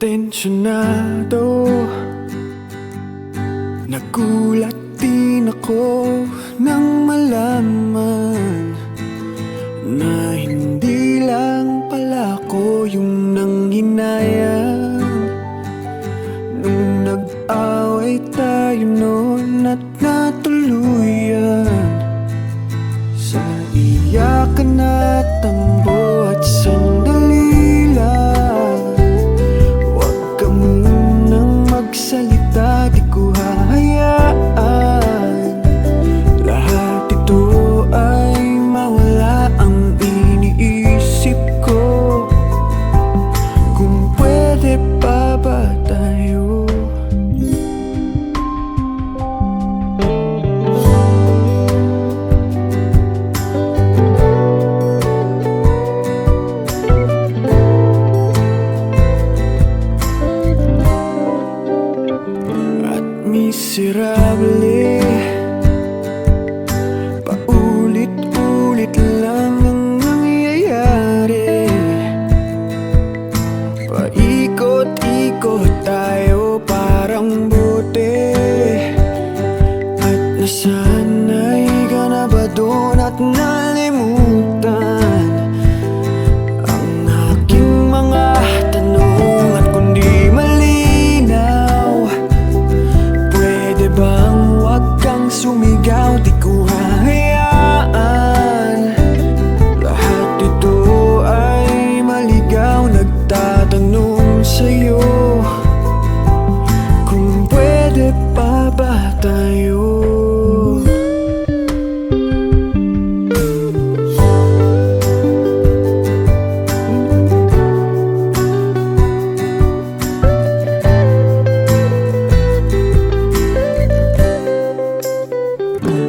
intensyonado. Nagulat din ako nang malaman na hindi lang pala ko yung nanghinayang. Nung nag-away tayo noon at natuluyan sa iyakan at tambo at sandali lang. Huwag ka munang magsalita, di ko hahayaan lahat ito ay mawala ang iniisip ko. Kung pwede pa ba tayo? At miserable, paulit-ulit lang ang nangyayari. Paikot-ikot tayo parang bote. At nasanay ka na ba doon at nalimutan ang aking mga tanong? At kung di malinaw, pwede bang wag kang sumigaw? Di ko hahayaan lahat ito ay maligaw. Nagtatanong sa'yo kung pwede pa ba tayo?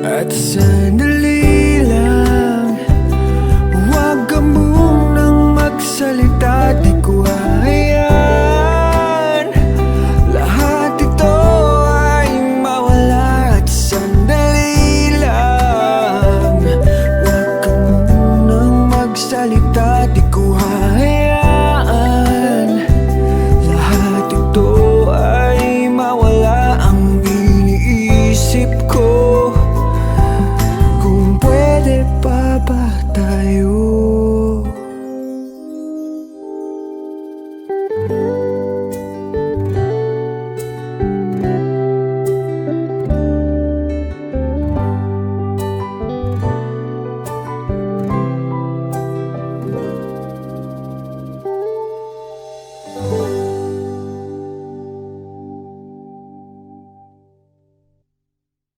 At sandali